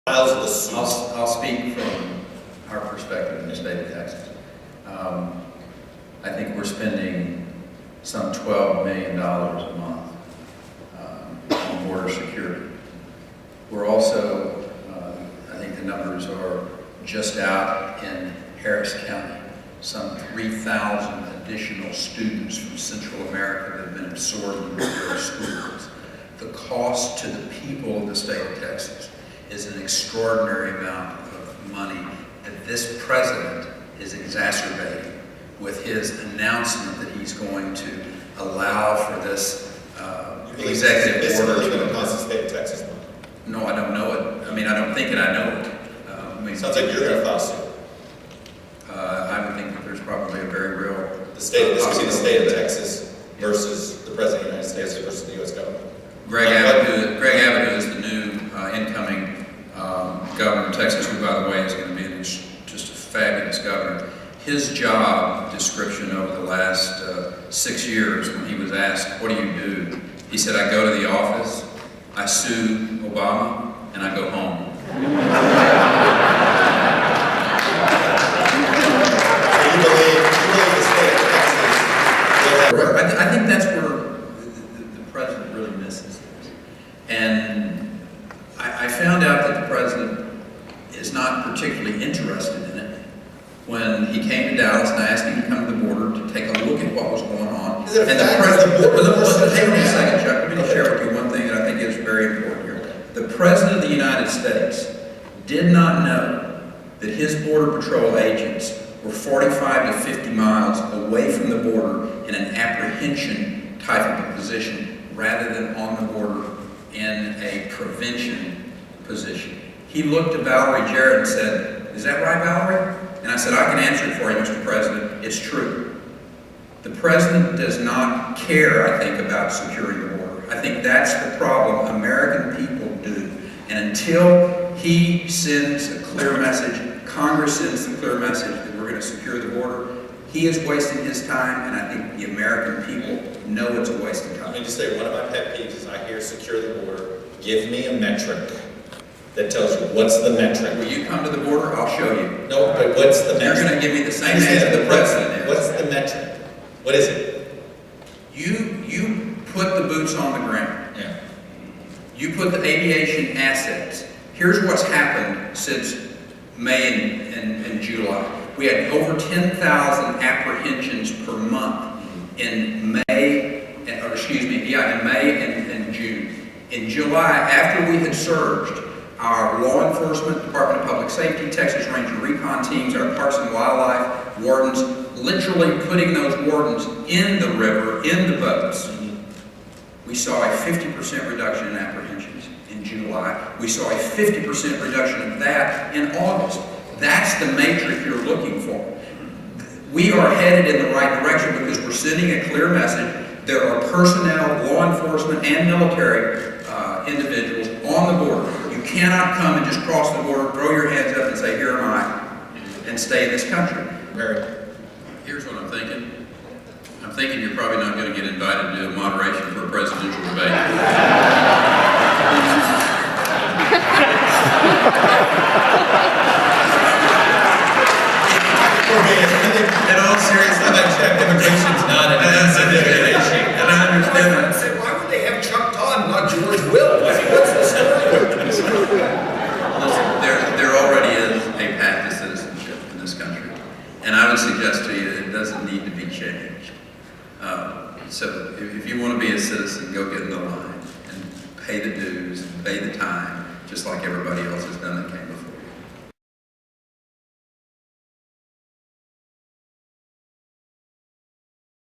Miles of the suit. I'll speak from our perspective in the state of Texas. I think we're spending some $12 million a month on border security. We're also, I think the numbers are just out in Harris County, some 3,000 additional students from Central America that have been absorbed into their schools. The cost to the people of the state of Texas is an extraordinary amount of money that this president is exacerbating with his announcement that he's going to allow for this executive order. Is it going to cost the state of Texas money? No, I don't know it. I mean, I don't think it. I know it. Sounds like you're going to file suit. I would think that there's probably a very real. This could be the state of Texas versus the president of the United States versus the U.S. government. Greg Abbott is the new incoming governor of Texas, who, by the way, is going to be just a fabulous governor. His job description over the last 6 years, when he was asked, what do you do? He said, I go to the office, I sue Obama, and I go home. You believe the state of Texas will have... I think that's where the president really misses it. And I found out that the president is not particularly interested in it when he came to Dallas and I asked him to come to the border to take a look at what was going on. Is it a and fact the president, that the border take me a second, Chuck. Let me share with you one thing that I think is very important here. The president of the United States did not know that his border patrol agents were 45 to 50 miles away from the border in an apprehension type of a position rather than on the border in a prevention position. He looked at Valerie Jarrett and said, is that right, Valerie? And I said, I can answer it for you, Mr. President. It's true. The president does not care, I think, about securing the border. I think that's the problem American people do. And until he sends a clear message, Congress sends a clear message that we're going to secure the border, he is wasting his time, and I think the American people know it's a waste of time. Let me just say, one of my pet peeves is I hear secure the border. Give me a metric that tells you what's the metric. Will you come to the border? I'll show you. No, but what's the metric? You're going to give me the same answer the president is. What's the metric? What is it? You put the boots on the ground. Yeah. You put the aviation assets. Here's what's happened since May and July. We had over 10,000 apprehensions per month in May, in May and June. In July, after we had surged, our law enforcement, Department of Public Safety, Texas Ranger Recon teams, our Parks and Wildlife wardens, literally putting those wardens in the river, in the boats. We saw a 50% reduction in apprehensions in July. We saw a 50% reduction of that in August. That's the matrix you're looking for. We are headed in the right direction because we're sending a clear message. There are personnel, law enforcement, and military individuals on the border. You cannot come and just cross the border, throw your hands up and say, here am I, and stay in this country. Mary. Here's what I'm thinking. I'm thinking you're probably not going to get invited to do a moderation for a presidential debate. In all seriousness, immigration's not an issue. And I understand that. I said, why would they have Chuck Todd, not George Will? I mean, what's the story? Listen, there already is a path to citizenship in this country. And I would suggest to you that it doesn't need to be changed. So if you want to be a citizen, go get in the line and pay the dues and pay the time, just like everybody else has done that came